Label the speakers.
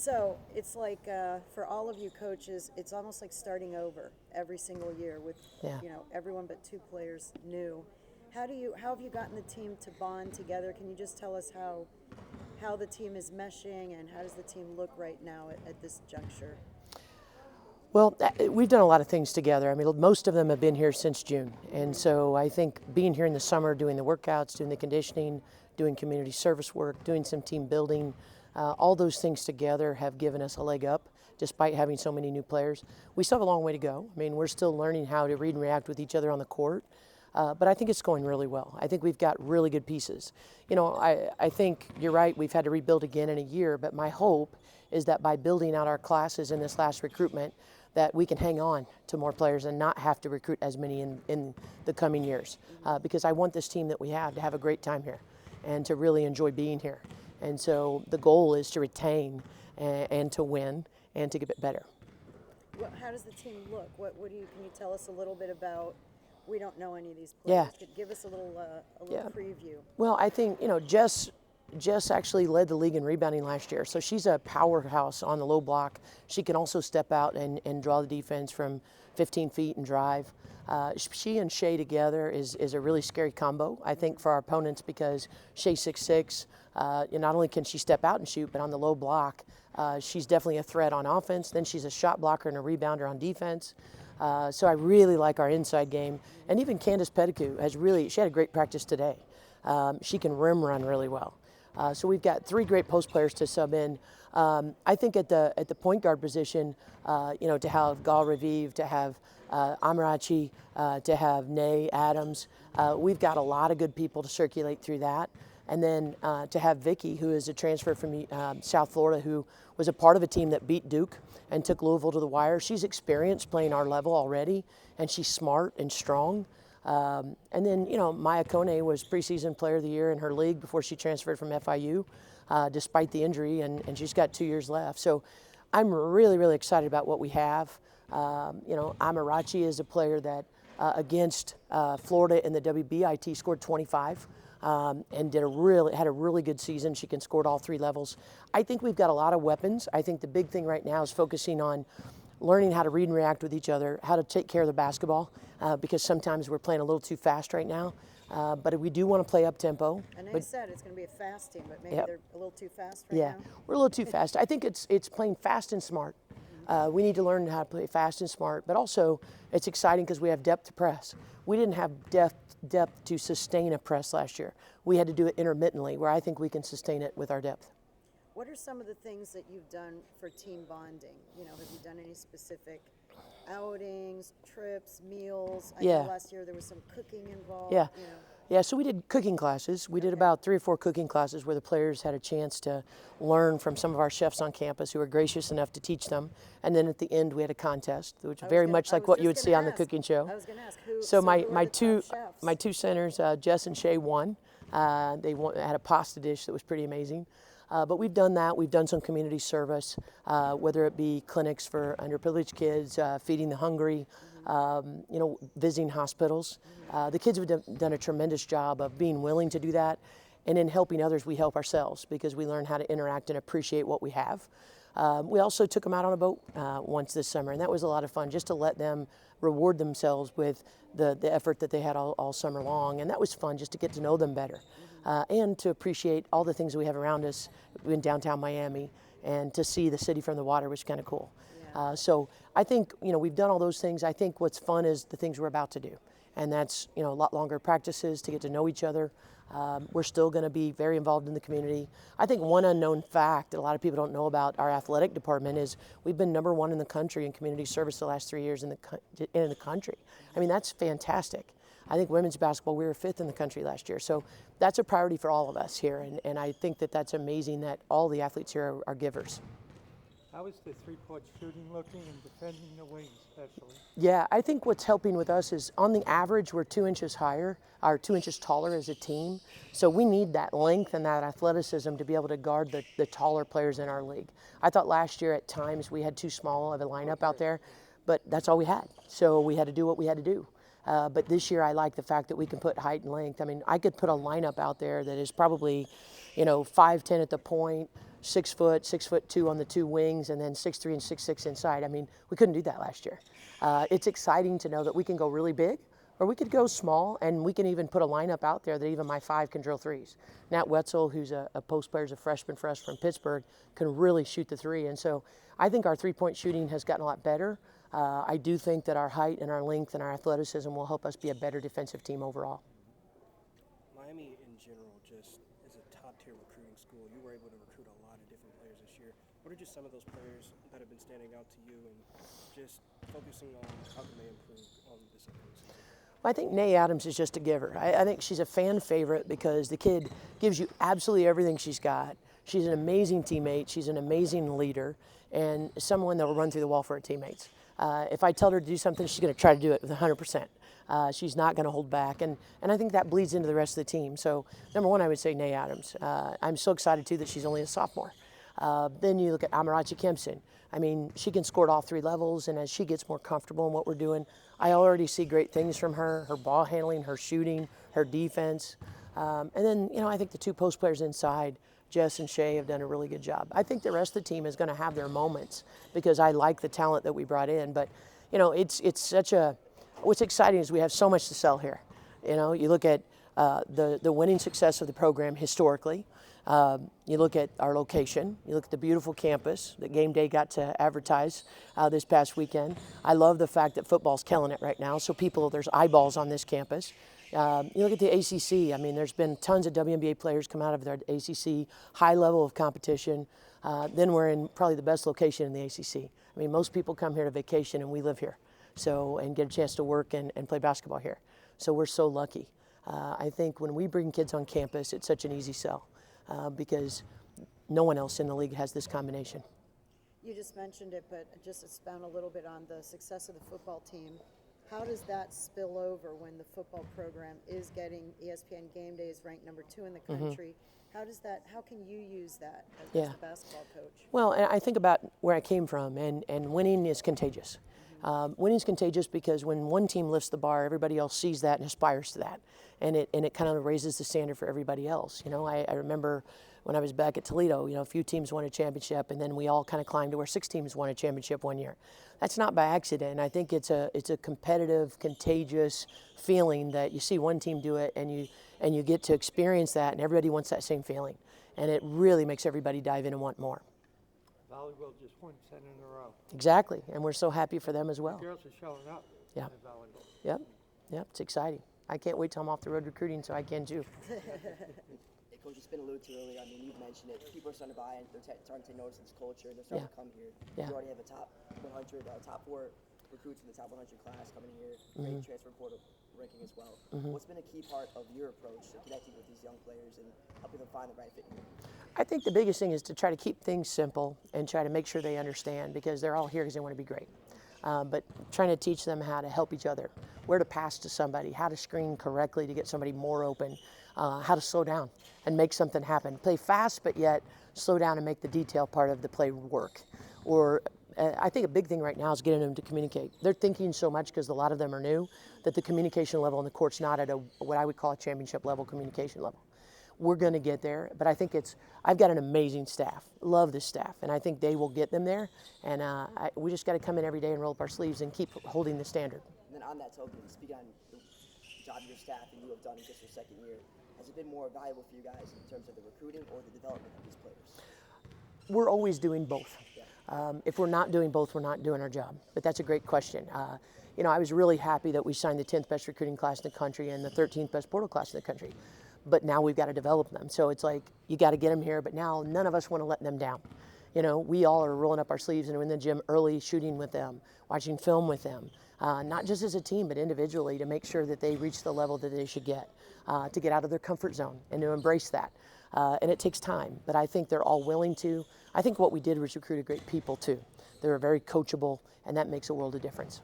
Speaker 1: So it's like for all of you coaches, it's almost like starting over every single year with
Speaker 2: Yeah.
Speaker 1: everyone but two players new. How have you gotten the team to bond together? Can you just tell us how the team is meshing and how does the team look right now at this juncture?
Speaker 2: Well, we've done a lot of things together. I mean, most of them have been here since June. And so I think being here in the summer, doing the workouts, doing the conditioning, doing community service work, doing some team building, all those things together have given us a leg up despite having so many new players. We still have a long way to go. I mean, we're still learning how to read and react with each other on the court. But I think it's going really well. I think we've got really good pieces. I think you're right, we've had to rebuild again in a year, but my hope is that by building out our classes in this last recruitment, that we can hang on to more players and not have to recruit as many in the coming years. Because I want this team that we have to have a great time here and to really enjoy being here. And so the goal is to retain and to win and to get better.
Speaker 1: How does the team look? Can you tell us a little bit about? We don't know any of these
Speaker 2: Yeah.
Speaker 1: players. Give us a little
Speaker 2: Yeah.
Speaker 1: preview.
Speaker 2: Well, I think, Jess actually led the league in rebounding last year. So she's a powerhouse on the low block. She can also step out and draw the defense from 15 feet and drive. She and Shay together is a really scary combo, I think, for our opponents because Shay's 6'6". Not only can she step out and shoot, but on the low block, she's definitely a threat on offense. Then she's a shot blocker and a rebounder on defense. So I really like our inside game. And even Candace Pettigrew she had a great practice today. She can rim run really well. So we've got three great post players to sub in. I think at the point guard position, to have Gal Raviv, to have Amarachi, to have Nay Adams, we've got a lot of good people to circulate through that. And then to have Vicky, who is a transfer from South Florida, who was a part of a team that beat Duke and took Louisville to the wire. She's experienced playing our level already, and she's smart and strong. And then, Maya Kone was preseason player of the year in her league before she transferred from FIU, despite the injury, and she's got 2 years left. So I'm really, really excited about what we have. Amarachi is a player that against Florida in the WBIT scored 25. And had a really good season. She can score at all three levels. I think we've got a lot of weapons. I think the big thing right now is focusing on learning how to read and react with each other, how to take care of the basketball, because sometimes we're playing a little too fast right now. But we do want to play up tempo.
Speaker 1: And they said it's going to be a fast team, but maybe they're a little too fast right
Speaker 2: now. Yeah, we're a little too fast. I think it's playing fast and smart. We need to learn how to play fast and smart, but also it's exciting because we have depth to press. We didn't have depth to sustain a press last year. We had to do it intermittently, where I think we can sustain it with our depth.
Speaker 1: What are some of the things that you've done for team bonding? Have you done any specific outings, trips, meals? I know last year there was some cooking involved.
Speaker 2: Yeah. Yeah, so we did cooking classes. We did about 3 or 4 cooking classes where the players had a chance to learn from some of our chefs on campus who were gracious enough to teach them. And then at the end, we had a contest, which very much like what you would see on the cooking show.
Speaker 1: I was going to ask who.
Speaker 2: So my
Speaker 1: my
Speaker 2: two centers, Jess and Shay, won. They had a pasta dish that was pretty amazing. But we've done that. We've done some community service, whether it be clinics for underprivileged kids, feeding the hungry, visiting hospitals. The kids have done a tremendous job of being willing to do that. And in helping others, we help ourselves because we learn how to interact and appreciate what we have. We also took them out on a boat once this summer, and that was a lot of fun just to let them reward themselves with the effort that they had all summer long. And that was fun just to get to know them better and to appreciate all the things we have around us in downtown Miami and to see the city from the water, which is kind of cool.
Speaker 1: Yeah.
Speaker 2: So I think, we've done all those things. I think what's fun is the things we're about to do. And that's, a lot longer practices to get to know each other. We're still going to be very involved in the community. I think one unknown fact that a lot of people don't know about our athletic department is we've been #1 in the country in community service the last 3 years in the country. I mean, that's fantastic. I think women's basketball, we were 5th in the country last year. So that's a priority for all of us here. And I think that's amazing that all the athletes here are givers.
Speaker 3: How is the three-point shooting looking and defending the wing especially?
Speaker 2: Yeah, I think what's helping with us is on the average, we're 2 inches higher, or 2 inches taller as a team. So we need that length and that athleticism to be able to guard the taller players in our league. I thought last year at times we had too small of a lineup out there, but that's all we had. So we had to do what we had to do. But this year I like the fact that we can put height and length. I mean, I could put a lineup out there that is probably, 5'10" at the point, 6', 6'2" on the two wings, and then 6'3" and 6'6" inside. I mean, we couldn't do that last year. It's exciting to know that we can go really big, or we could go small, and we can even put a lineup out there that even my 5 can drill threes. Nat Wetzel, who's a post player, is a freshman for us from Pittsburgh, can really shoot the three. And so I think our three-point shooting has gotten a lot better. I do think that our height and our length and our athleticism will help us be a better defensive team overall.
Speaker 4: Miami in general just is a top-tier recruiting school. You were able to recruit a lot of different players this year. What are just some of those players that have been standing out to you, and just focusing on how can they improve on this upcoming season?
Speaker 2: I think Nay Adams is just a giver. I think she's a fan favorite because the kid gives you absolutely everything she's got. She's an amazing teammate. She's an amazing leader, and someone that will run through the wall for her teammates. If I tell her to do something, she's going to try to do it with 100%. She's not going to hold back, and I think that bleeds into the rest of the team. So, number one, I would say Nay Adams. I'm so excited, too, that she's only a sophomore. Then you look at Amarachi Kempson. I mean, she can score at all 3 levels, and as she gets more comfortable in what we're doing, I already see great things from her ball handling, her shooting, her defense. And then, I think the 2 post players inside, Jess and Shay, have done a really good job. I think the rest of the team is going to have their moments because I like the talent that we brought in. But, it's such a – what's exciting is we have so much to sell here. You look at the winning success of the program historically. You look at our location. You look at the beautiful campus that Game Day got to advertise this past weekend. I love the fact that football's killing it right now. So there's eyeballs on this campus. You look at the ACC. I mean, there's been tons of WNBA players come out of the ACC, high level of competition. Then we're in probably the best location in the ACC. I mean, most people come here to vacation, and we live here, and get a chance to work and play basketball here. So we're so lucky. I think when we bring kids on campus, it's such an easy sell because no one else in the league has this combination.
Speaker 1: You just mentioned it, but just expound a little bit on the success of the football team. How does that spill over when the football program is getting ESPN Game Day is ranked number 2 in the country? How can you use that as a basketball coach?
Speaker 2: Well, and I think about where I came from, and winning is contagious. Winning is contagious because when one team lifts the bar, everybody else sees that and aspires to that. And it kind of raises the standard for everybody else. I remember when I was back at Toledo, a few teams won a championship, and then we all kind of climbed to where 6 teams won a championship one year. That's not by accident. I think it's a competitive, contagious feeling that you see one team do it, and you get to experience that, and everybody wants that same feeling. And it really makes everybody dive in and want more.
Speaker 3: Volleyball just won 10 in a row.
Speaker 2: Exactly, and we're so happy for them as well.
Speaker 3: The girls are showing up in volleyball.
Speaker 2: Yep, it's exciting. I can't wait till I'm off the road recruiting so I can too.
Speaker 5: Hey, Coach, it's been alluded to earlier. I mean, you've mentioned it. People are starting to buy in. They're starting to notice this culture. They're starting to come here.
Speaker 2: Yeah.
Speaker 5: You already have a top 100, top 4 recruits in the top 100 class coming here. Great transfer portal ranking as well. What's been a key part of your approach to connecting with these young players and helping them find the right fit here?
Speaker 2: I think the biggest thing is to try to keep things simple and try to make sure they understand because they're all here because they want to be great. But trying to teach them how to help each other, where to pass to somebody, how to screen correctly to get somebody more open, how to slow down and make something happen. Play fast, but yet slow down and make the detail part of the play work. Or I think a big thing right now is getting them to communicate. They're thinking so much because a lot of them are new that the communication level on the court's not at what I would call a championship level communication level. We're going to get there, but I think I've got an amazing staff. Love this staff, and I think they will get them there. And we just got to come in every day and roll up our sleeves and keep holding the standard.
Speaker 5: And then on that token, speaking on the job your staff and you have done in just your second year, has it been more valuable for you guys in terms of the recruiting or the development of these players?
Speaker 2: We're always doing both. If we're not doing both, we're not doing our job. But that's a great question. I was really happy that we signed the 10th best recruiting class in the country and the 13th best portal class in the country. But now we've got to develop them. So it's like, you got to get them here, but now none of us want to let them down. We all are rolling up our sleeves and we're in the gym early, shooting with them, watching film with them, not just as a team, but individually to make sure that they reach the level that they should get, to get out of their comfort zone and to embrace that. And it takes time, but I think they're all willing to. I think what we did was recruit great people too. They were very coachable, and that makes a world of difference.